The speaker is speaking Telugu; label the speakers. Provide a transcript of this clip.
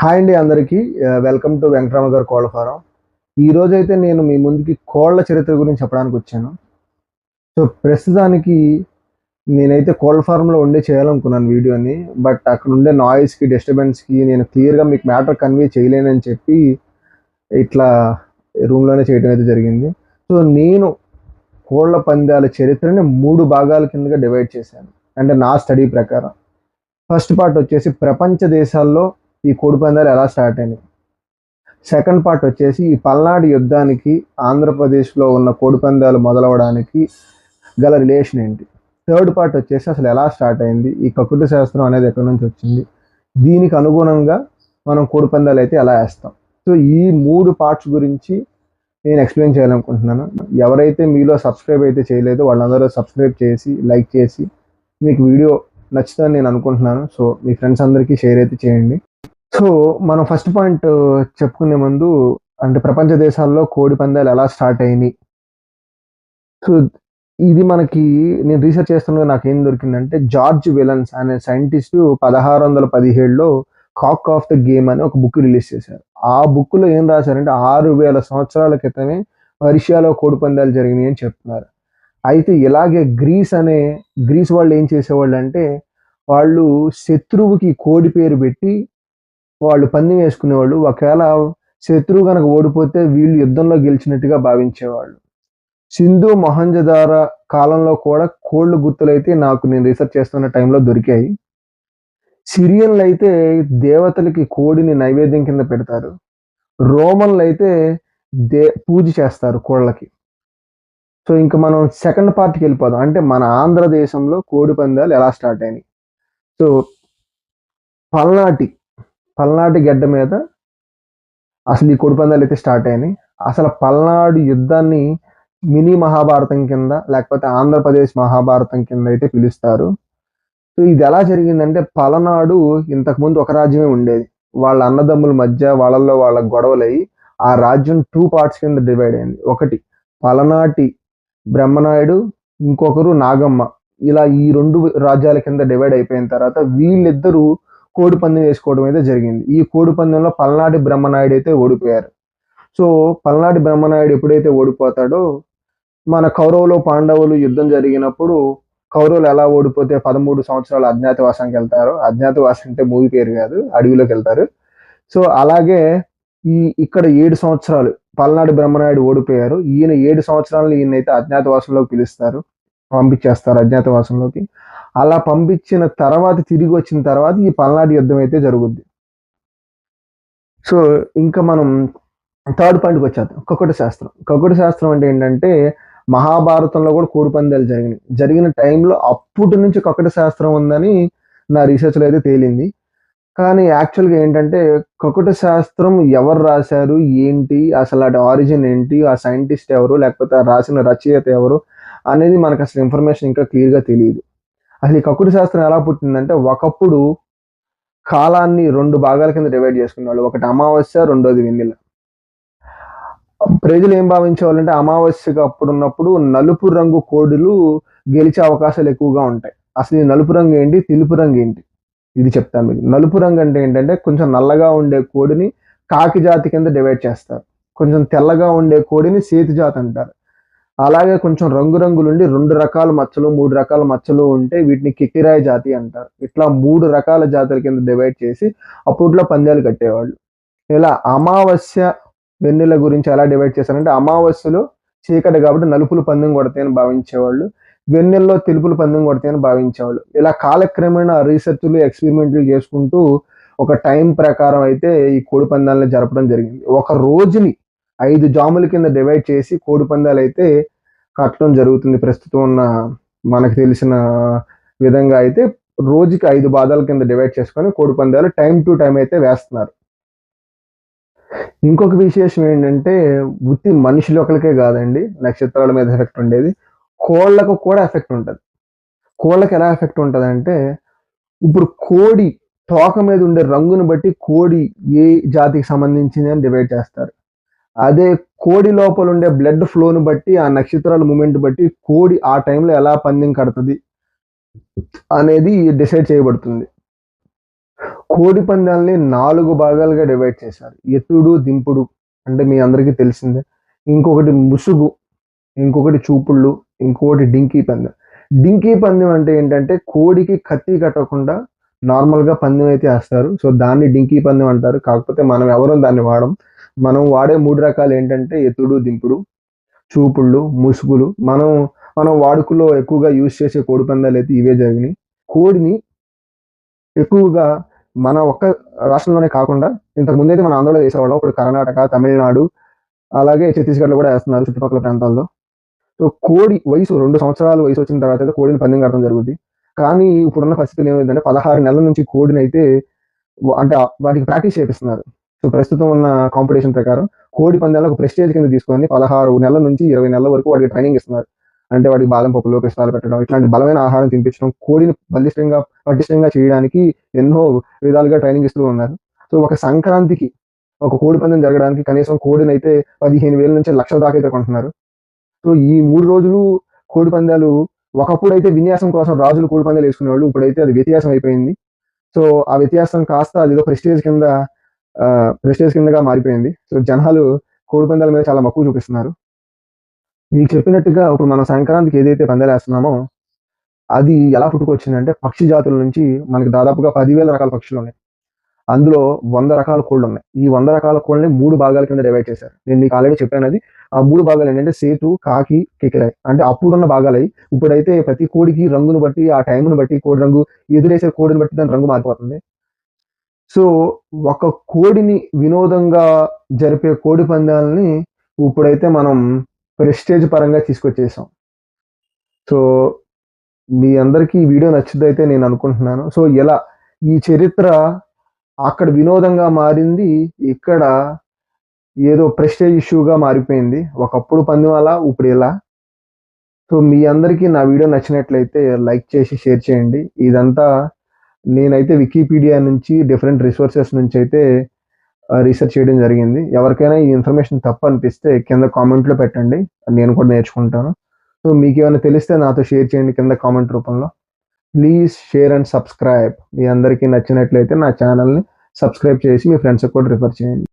Speaker 1: హాయ్ అండి అందరికీ. వెల్కమ్ టు వెంకటరామ గారి కోళ్ల ఫారం. ఈరోజైతే నేను మీ ముందుకి కోళ్ల చరిత్ర గురించి చెప్పడానికి వచ్చాను. సో ప్రస్తుతానికి నేనైతే కోళ్ల ఫారంలో ఉండే చేయాలనుకున్నాను వీడియోని. బట్ అక్కడ ఉండే నాయిస్కి, డిస్టర్బెన్స్కి నేను క్లియర్గా మీకు మ్యాటర్ కన్వే చేయలేనని చెప్పి ఇట్లా రూమ్లోనే చేయడం అయితే జరిగింది. సో నేను కోళ్ల పందాల చరిత్రని 3 భాగాల కిందగా డివైడ్ చేశాను. అంటే నా స్టడీ ప్రకారం. ఫస్ట్ పార్ట్ వచ్చేసి ప్రపంచ దేశాల్లో ఈ కోడి పందాలు ఎలా స్టార్ట్ అయినాయి. సెకండ్ పార్ట్ వచ్చేసి ఈ పల్నాడు యుద్ధానికి ఆంధ్రప్రదేశ్లో ఉన్న కోడిపందాలు మొదలవడానికి గల రిలేషన్ ఏంటి. థర్డ్ పార్ట్ వచ్చేసి అసలు ఎలా స్టార్ట్ అయింది, ఈ కకుటు శాస్త్రం అనేది ఎక్కడి నుంచి వచ్చింది, దీనికి అనుగుణంగా మనం కోడిపందాలు అయితే ఎలా వేస్తాం. సో ఈ 3 పార్ట్స్ గురించి నేను ఎక్స్ప్లెయిన్ చేయాలనుకుంటున్నాను. ఎవరైతే మీలో సబ్స్క్రైబ్ అయితే చేయలేదో వాళ్ళందరూ సబ్స్క్రైబ్ చేసి లైక్ చేసి మీకు వీడియో నచ్చుతుందని నేను అనుకుంటున్నాను. సో మీ ఫ్రెండ్స్ అందరికీ షేర్ అయితే చేయండి. సో మనం ఫస్ట్ పాయింట్ చెప్పుకునే ముందు అంటే ప్రపంచ దేశాల్లో కోడి పందాలు ఎలా స్టార్ట్ అయినాయి. సో ఇది మనకి నేను రీసెర్చ్ చేస్తున్నది నాకేం దొరికిందంటే జార్జ్ విలన్స్ అనే సైంటిస్ట్ 1617లో కాక్ ఆఫ్ ద గేమ్ అని ఒక బుక్ రిలీజ్ చేశారు. ఆ బుక్లో ఏం రాశారంటే 6000 సంవత్సరాల క్రితమే పర్షియాలో కోడి పందాలు జరిగినాయి అని చెప్తున్నారు. అయితే ఇలాగే గ్రీస్ వాళ్ళు ఏం చేసేవాళ్ళు అంటే వాళ్ళు శత్రువుకి కోడి పేరు పెట్టి వాళ్ళు పందెం వేసుకునేవాళ్ళు. ఒకవేళ శత్రువు కనుక ఓడిపోతే వీళ్ళు యుద్ధంలో గెలిచినట్టుగా భావించేవాళ్ళు. సింధు మొహంజదార కాలంలో కూడా కోళ్ళు గుర్తులైతే నేను రీసెర్చ్ చేస్తున్న టైంలో దొరికాయి. సిరియన్లు అయితే దేవతలకి కోడిని నైవేద్యం కింద పెడతారు. రోమన్లు అయితే పూజ చేస్తారు కోళ్ళకి. సో ఇంకా మనం సెకండ్ పార్ట్కి వెళ్ళిపోదాం. అంటే మన ఆంధ్రదేశంలో కోడి పందాలు ఎలా స్టార్ట్ అయినాయి. సో పల్నాటి గడ్డ మీద అసలు ఈ కోడిపందాలు అయితే స్టార్ట్ అయినాయి. అసలు పల్నాడు యుద్ధాన్ని మినీ మహాభారతం కింద లేకపోతే ఆంధ్రప్రదేశ్ మహాభారతం కింద అయితే పిలుస్తారు. సో ఇది ఎలా జరిగిందంటే పలనాడు ఇంతకుముందు ఒక రాజ్యమే ఉండేది. వాళ్ళ అన్నదమ్ముల మధ్య వాళ్ళల్లో వాళ్ళ గొడవలయ్యి ఆ రాజ్యం 2 పార్ట్స్ కింద డివైడ్ అయింది. ఒకటి పలనాటి బ్రహ్మనాయుడు, ఇంకొకరు నాగమ్మ. ఇలా ఈ 2 రాజ్యాల కింద డివైడ్ అయిపోయిన తర్వాత వీళ్ళిద్దరూ కోడి పందెం వేసుకోవడం అయితే జరిగింది. ఈ కోడి పందెంలో పల్నాటి బ్రహ్మనాయుడు అయితే ఓడిపోయారు. సో పల్నాటి బ్రహ్మనాయుడు ఎప్పుడైతే ఓడిపోతాడో మన కౌరవులు పాండవులు యుద్ధం జరిగినప్పుడు కౌరవులు ఎలా ఓడిపోతే 13 సంవత్సరాలు అజ్ఞాతవాసానికి వెళ్తారో, అజ్ఞాతవాసం అంటే మూవీ పేరు కాదు, అడవిలోకి వెళ్తారు. సో అలాగే ఇక్కడ 7 సంవత్సరాలు పల్నాడు బ్రహ్మనాయుడు ఓడిపోయారు. ఈయన 7 సంవత్సరాలు ఈయనైతే అజ్ఞాతవాసంలోకి పిలుస్తారు, పంపించేస్తారు అజ్ఞాతవాసంలోకి. అలా పంపించిన తర్వాత తిరిగి వచ్చిన తర్వాత ఈ పల్నాడు యుద్ధం అయితే జరుగుద్ది. సో ఇంకా మనం థర్డ్ పాయింట్కి వచ్చేద్దాం. కకుట శాస్త్రం. కకుట శాస్త్రం అంటే ఏంటంటే మహాభారతంలో కూడా కోడి పందాలు జరిగిన టైంలో అప్పటి నుంచి కకుట శాస్త్రం ఉందని నా రీసెర్చ్లో అయితే తేలింది. కానీ యాక్చువల్గా ఏంటంటే కకుట శాస్త్రం ఎవరు రాశారు ఏంటి, అసలు అటు ఆరిజిన్ ఏంటి, ఆ సైంటిస్ట్ ఎవరు, లేకపోతే ఆ రాసిన రచయిత ఎవరు అనేది మనకు అసలు ఇన్ఫర్మేషన్ ఇంకా క్లియర్గా తెలియదు. అసలు ఈ కకుట శాస్త్రం ఎలా పుట్టిందంటే ఒకప్పుడు కాలాన్ని 2 భాగాల కింద డివైడ్ చేసుకునేవాళ్ళు. ఒకటి అమావాస్య, రెండోది వెన్నెల. ప్రజలు ఏం భావించేవాళ్ళంటే అమావాస్యగా అప్పుడున్నప్పుడు నలుపు రంగు కోడులు గెలిచే అవకాశాలు ఎక్కువగా ఉంటాయి. అసలు ఈ నలుపు రంగు ఏంటి, తెలుపు రంగు ఏంటి, ఇది చెప్తాను మీకు. నలుపు రంగు అంటే ఏంటంటే కొంచెం నల్లగా ఉండే కోడిని కాకి జాతి కింద డివైడ్ చేస్తారు. కొంచెం తెల్లగా ఉండే కోడిని సేతు జాతి అంటారు. అలాగే కొంచెం రంగురంగులుండి 2 రకాల మచ్చలు 3 రకాల మచ్చలు ఉంటే వీటిని కిక్కిరాయి జాతి అంటారు. ఇట్లా 3 రకాల జాతుల కింద డివైడ్ చేసి అప్పట్లో పందాలు కట్టేవాళ్ళు. ఇలా అమావాస్య వెన్నెల గురించి ఎలా డివైడ్ చేశారంటే అమావాస్యలో చీకటి కాబట్టి నలుపులు పందెం కొడతాయని భావించేవాళ్ళు, వెన్నెల్లో తెలుపులు పందెం కొడతాయని భావించేవాళ్ళు. ఇలా కాలక్రమేణా రీసెర్చ్లు ఎక్స్పెరిమెంట్లు చేసుకుంటూ ఒక టైం ప్రకారం అయితే ఈ కోడి పందాలను జరపడం జరిగింది. ఒక రోజుని 5 జాముల కింద డివైడ్ చేసి కోడి పందాలు అయితే కట్టడం జరుగుతుంది. ప్రస్తుతం ఉన్న మనకు తెలిసిన విధంగా అయితే రోజుకి 5 భాగాల కింద డివైడ్ చేసుకొని కోడి పందాలు టైం టు టైం అయితే వేస్తున్నారు. ఇంకొక విశేషం ఏంటంటే ఉత్తి మనుషులు ఒకరికే కాదండి నక్షత్రాల మీద ఎఫెక్ట్ ఉండేది, కోళ్ళకు కూడా ఎఫెక్ట్ ఉంటుంది. కోళ్ళకి ఎలా ఎఫెక్ట్ ఉంటుంది అంటే ఇప్పుడు కోడి తోక మీద ఉండే రంగును బట్టి కోడి ఏ జాతికి సంబంధించింది అని డివైడ్ చేస్తారు. అదే కోడి లోపల ఉండే బ్లడ్ ఫ్లోను బట్టి ఆ నక్షత్రాల మూమెంట్ బట్టి కోడి ఆ టైంలో ఎలా పందెం కడుతుంది అనేది డిసైడ్ చేయబడుతుంది. కోడి పందాల్ని 4 భాగాలుగా డివైడ్ చేశారు. ఎత్తుడు, దింపుడు అంటే మీ అందరికీ తెలిసిందే. ఇంకొకటి ముసుగు, ఇంకొకటి చూపుళ్ళు, ఇంకొకటి డింకీ పందెం. డింకీ పందెం అంటే ఏంటంటే కోడికి కత్తి కట్టకుండా నార్మల్‌గా పందెం అయితే ఏస్తారు. సో, దాన్ని డింకీ పందెం అంటారు. కాకపోతే మనం ఎవరం దాన్ని వాడం. మనం వాడే 3 రకాలు ఏంటంటే ఎత్తుడు, దింపుడు, చూపుళ్ళు, ముసుగులు. మనం వాడుకలో ఎక్కువగా యూజ్ చేసే కోడి పందాలైతే ఇవే జరిగినాయి. కోడిని ఎక్కువగా మన ఒక్క రాష్ట్రంలోనే కాకుండా ఇంతకు ముందైతే మన ఆంధ్రాలో వేసేవాళ్ళం. ఇప్పుడు కర్ణాటక, తమిళనాడు అలాగే ఛత్తీస్‌గఢ్‌లో కూడా ఏస్తున్నారు చుట్టుపక్కల ప్రాంతాల్లో. సో, కోడి వయసు 2 సంవత్సరాల వయసొచ్చిన తర్వాత అయితే కోడిని పందెం కట్టడం జరుగుద్ది. కానీ ఇప్పుడున్న పరిస్థితుల్లో ఏమైందంటే 16 నెలల నుంచి కోడినైతే అంటే వాటికి ప్రాక్టీస్ చేపిస్తున్నారు. సో, ప్రస్తుతం ఉన్న కాంపిటీషన్ ప్రకారం కోడి పందాలను ఒక ప్రెస్టేజ్ కింద తీసుకొని 16 నెలల నుంచి 20 నెలల వరకు వాడికి ట్రైనింగ్ ఇస్తున్నారు. అంటే వాడికి బాదం పప్పులు, పిస్తాలు పెట్టడం, ఇట్లాంటి బలమైన ఆహారం తినిపించడం, కోడిని పటిష్టంగా చేయడానికి ఎన్నో విధాలుగా ట్రైనింగ్ ఇస్తూ ఉన్నారు. సో, ఒక సంక్రాంతికి ఒక కోడి పందెం జరగడానికి కనీసం కోడినైతే 15,000 నుంచి లక్షల దాకా అయితే కొంటున్నారు. సో, ఈ 3 రోజులు కోడి పందాలు ఒకప్పుడైతే విన్యాసం కోసం రాజులు కోడి పందాలు వేసుకునేవాళ్ళు. ఇప్పుడైతే అది వ్యత్యాసం అయిపోయింది. సో, ఆ వ్యత్యాసం కాస్త అదేదో ప్రెస్టేజ్ కిందగా మారిపోయింది. సో, జనాలు కోడి పందాల మీద చాలా మక్కువ చూపిస్తున్నారు. మీకు చెప్పినట్టుగా ఇప్పుడు మనం సంక్రాంతికి ఏదైతే పందాలేస్తున్నామో, అది ఎలా పుట్టుకొచ్చిందంటే పక్షి జాతుల నుంచి మనకి దాదాపుగా 10,000 రకాల పక్షులున్నాయి. అందులో 100 రకాల కోళ్ళున్నాయి. ఈ 100 రకాల కోళ్ళని 3 భాగాల కింద డివైడ్ చేశారు. నేను మీకు ఆల్రెడీ చెప్పానది. ఆ 3 భాగాలు ఏంటంటే సేటు, కాకి, కికిరాయి. అంటే అప్పుడున్న భాగాలయి. ఇప్పుడైతే ప్రతి కోడికి రంగును బట్టి, ఆ టైంను బట్టి కోడి రంగు ఎదురేసే కోడిని బట్టి దాని రంగు మారిపోతుంది. సో, ఒక కోడిని వినోదంగా జరిపే కోడి పందాలని ఇప్పుడైతే మనం ప్రెస్టేజ్ పరంగా తీసుకొచ్చేసాం. సో, మీ అందరికీ ఈ వీడియో నచ్చుద్దయితే నేను అనుకుంటున్నాను. సో, ఇలా ఈ చరిత్ర అక్కడ వినోదంగా మారింది. ఇక్కడ ఏదో ప్రెస్టేజ్ ఇష్యూగా మారిపోయింది. ఒకప్పుడు పందెం అలా, ఇప్పుడు ఇలా. సో, మీ అందరికీ నా వీడియో నచ్చినట్లయితే లైక్ చేసి, షేర్ చేయండి. ఇదంతా నేనైతే వికీపీడియా నుంచి డిఫరెంట్ రిసోర్సెస్ నుంచయితే రీసెర్చ్ చేయడం జరిగింది. ఎవరికైనా ఈ ఇన్ఫర్మేషన్ తప్పనిపిస్తే కింద కామెంట్‌లో పెట్టండి. నేను కూడా నేర్చుకుంటాను. సో, మీకేమైనా తెలిస్తే నాతో షేర్ చేయండి కింద కామెంట్ రూపంలో. Please share and subscribe. మీ అందరికీ నచ్చినట్లయితే నా ఛానల్‌ని సబ్స్క్రైబ్ చేసి మీ ఫ్రెండ్స్‌కి కూడా రిఫర్ చేయండి.